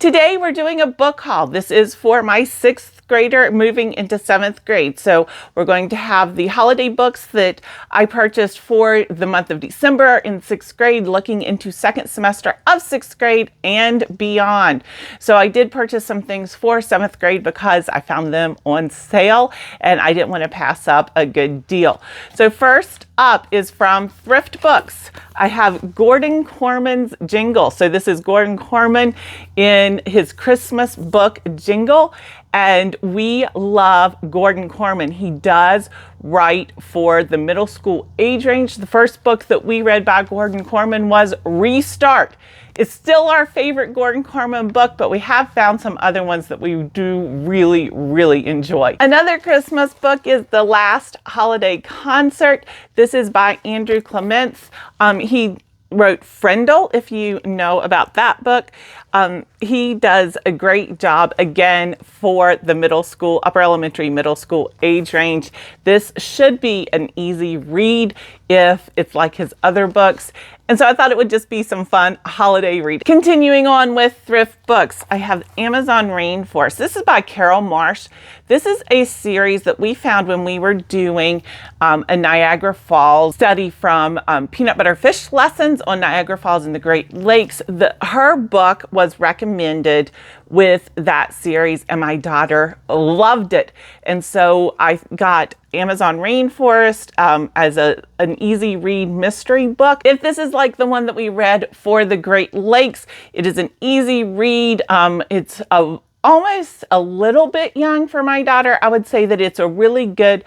Today we're doing a book haul. This is for my 6th grader moving into 7th grade. So we're going to have the holiday books that I purchased for the month of December in 6th grade, looking into 2nd semester of 6th grade and beyond. So I did purchase some things for 7th grade because I found them on sale and I didn't want to pass up a good deal. So first up is from Thrift Books. I have Korman's Jingle. So this is Korman in his Christmas book, Jingle. And we love Korman. He does write for the middle school age range. The first book that we read by Korman was Restart. It's still our favorite Korman book, but we have found some other ones that we do really enjoy. Another Christmas book is The Last Holiday Concert. This is by Clements. He wrote Friendle, if you know about that book. He does a great job again for the middle school, upper elementary, middle school age range. This should be an easy read if it's like his other books. And so I thought it would just be some fun holiday reading. Continuing on with Thrift Books, I have Amazon Rainforest. This is by Carol Marsh. This is a series that we found when we were doing a Niagara Falls study from Peanut Butter Fish Lessons on Niagara Falls and the Great Lakes. Her book was recommended with that series and my daughter loved it. And so I got Amazon Rainforest as an easy read mystery book. If this is like the one that we read for the Great Lakes, it is an easy read. It's almost a little bit young for my daughter. I would say that it's a really good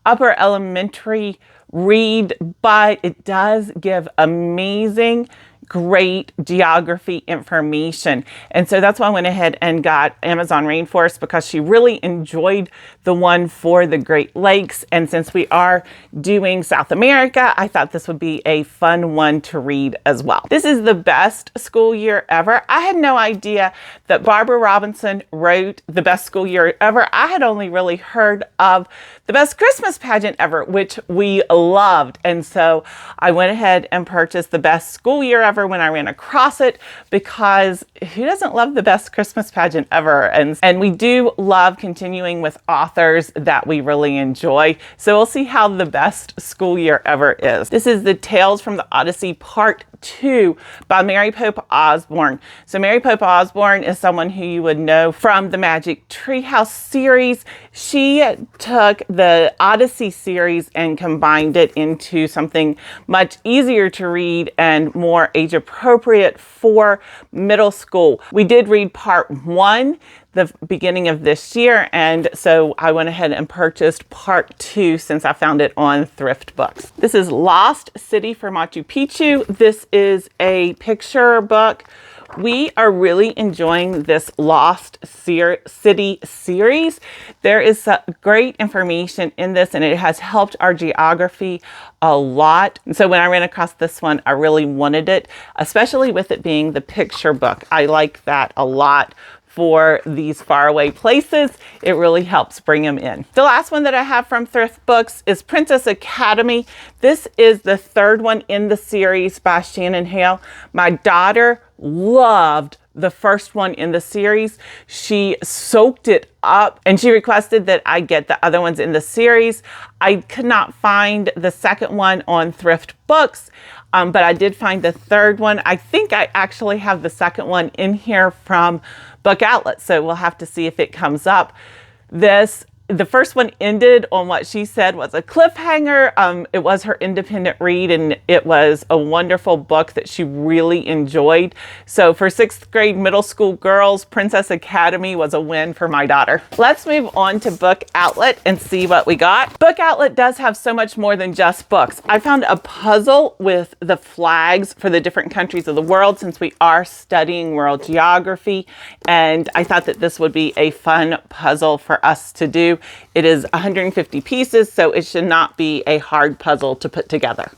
upper elementary read, but it does give amazing great geography information. And so that's why I went ahead and got Amazon Rainforest, because she really enjoyed the one for the Great Lakes. And since we are doing South America, I thought this would be a fun one to read as well. This is The Best School Year Ever. I had no idea that Barbara Robinson wrote The Best School Year Ever. I had only really heard of The Best Christmas Pageant Ever, which we loved. And so I went ahead and purchased The Best School Year Ever when I ran across it, because who doesn't love The Best Christmas Pageant Ever? And we do love continuing with authors that we really enjoy. So we'll see how The Best School Year Ever is. This is the Tales from the Odyssey Part 2 by Mary Pope Osborne. So Mary Pope Osborne is someone who you would know from the Magic Treehouse series. She took the Odyssey series and combined it into something much easier to read and more age appropriate for middle school. We did read Part 1 the beginning of this year, and so I went ahead and purchased Part 2 since I found it on Thrift Books. This is Lost City for Machu Picchu. This is a picture book. We are really enjoying this Lost City series. There is great information in this, and it has helped our geography a lot. And so when I ran across this one, I really wanted it, especially with it being the picture book. I like that a lot. For these faraway places, it really helps bring them in. The last one that I have from Thrift Books is Princess Academy. This is the 3rd one in the series by Shannon, Hale. My daughter loved the first one in the series. She soaked it up and she requested that I get the other ones in the series. I could not find the 2nd one on Thrift Books, but I did find the 3rd one. I think I actually have the 2nd one in here from Book Outlet, so we'll have to see if it comes up. The first one ended on what she said was a cliffhanger. It was her independent read, and it was a wonderful book that she really enjoyed. So for 6th grade middle school girls, Princess Academy was a win for my daughter. Let's move on to Book Outlet and see what we got. Book Outlet does have so much more than just books. I found a puzzle with the flags for the different countries of the world, since we are studying world geography, and I thought that this would be a fun puzzle for us to do. It is 150 pieces, so it should not be a hard puzzle to put together.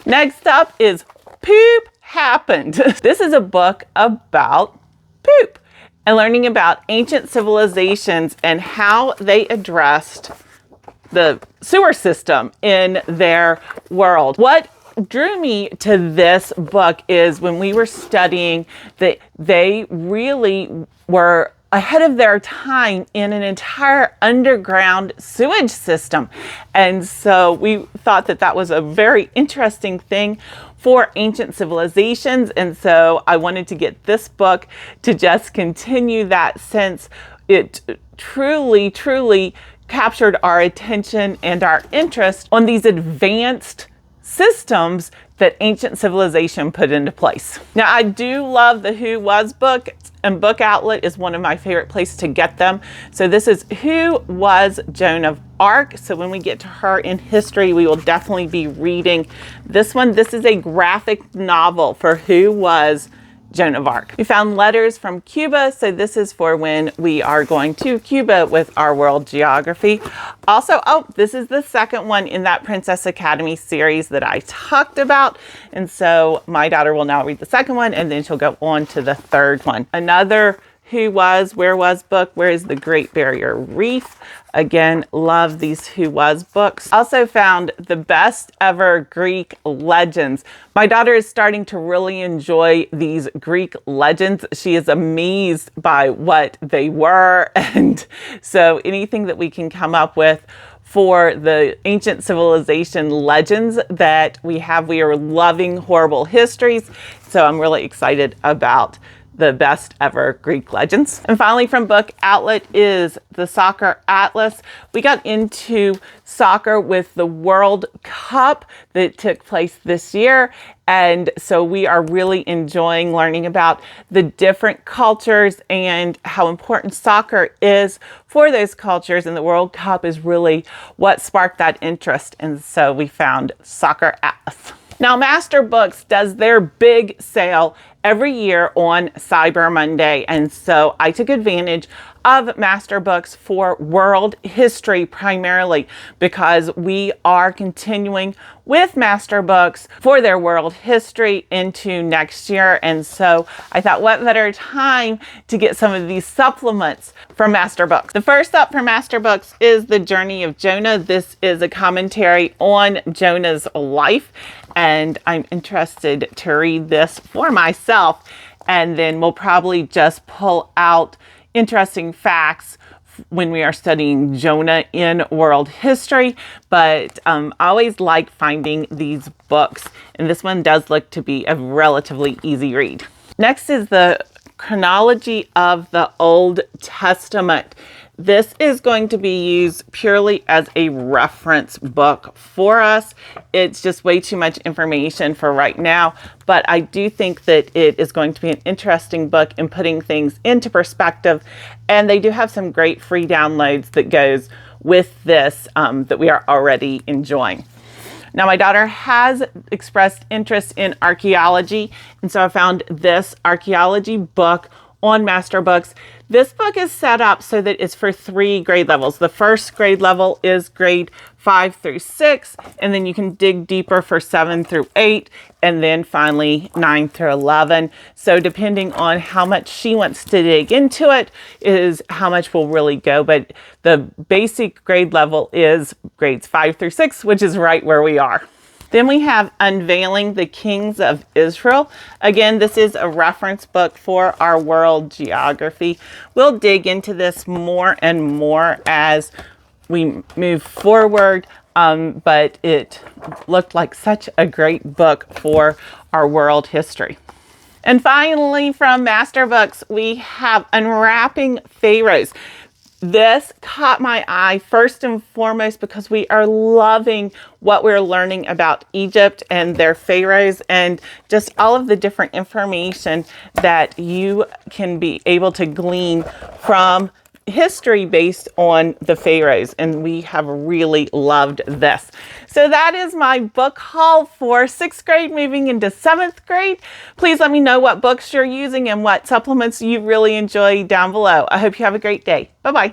Next up is Poop Happened. This is a book about poop and learning about ancient civilizations and how they addressed the sewer system in their world. What what drew me to this book is when we were studying that they really were ahead of their time in an entire underground sewage system. And so we thought that that was a very interesting thing for ancient civilizations. And so I wanted to get this book to just continue that, since it truly, truly captured our attention and our interest on these advanced systems that ancient civilization put into place. Now, I do love the Who Was book, and Book Outlet is one of my favorite places to get them. So this is Who Was Joan of Arc. So when we get to her in history, we will definitely be reading this one. This is a graphic novel for Who Was Joan of Arc. We found letters from Cuba, so this is for when we are going to Cuba with our world geography. Also, this is the second one in that Princess Academy series that I talked about, and so my daughter will now read the second one, and then she'll go on to the third one. Another Who Was, Where Was book, Where is the Great Barrier Reef? Again, love these Who Was books. Also found the best ever Greek legends. My daughter is starting to really enjoy these Greek legends. She is amazed by what they were. And so anything that we can come up with for the ancient civilization legends that we have, we are loving horrible histories. So I'm really excited about the best ever Greek legends. And finally, from Book Outlet is the Soccer Atlas. We got into soccer with the World Cup that took place this year. And so we are really enjoying learning about the different cultures and how important soccer is for those cultures. And the World Cup is really what sparked that interest. And so we found Soccer Atlas. Now, Master Books does their big sale every year on Cyber Monday, and so I took advantage of Master Books for world history primarily, because we are continuing with Master Books for their world history into next year. And so I thought, what better time to get some of these supplements from Master Books. The first up from Master Books is The Journey of Jonah. This is a commentary on Jonah's life, and I'm interested to read this for myself, and then we'll probably just pull out interesting facts when we are studying Jonah in world history. But I always like finding these books, and this one does look to be a relatively easy read. Next is the Chronology of the Old Testament. This is going to be used purely as a reference book for us. It's just way too much information for right now, but I do think that it is going to be an interesting book in putting things into perspective. And they do have some great free downloads that goes with this that we are already enjoying. Now, my daughter has expressed interest in archaeology, and so I found this archaeology book on Master Books. This book is set up so that it's for 3 grade levels. The first grade level is grade 5 through 6, and then you can dig deeper for 7 through 8, and then finally 9 through 11. So depending on how much she wants to dig into it is how much will really go. But the basic grade level is grades 5 through 6, which is right where we are. Then we have Unveiling the Kings of Israel. Again, this is a reference book for our world geography. We'll dig into this more and more as we move forward, but it looked like such a great book for our world history. And finally, from Master Books, we have Unwrapping Pharaohs. This caught my eye first and foremost because we are loving what we're learning about Egypt and their pharaohs, and just all of the different information that you can be able to glean from history based on the pharaohs, and we have really loved this. So that is my book haul for 6th grade moving into 7th grade. Please let me know what books you're using and what supplements you really enjoy down below. I hope you have a great day. Bye-bye.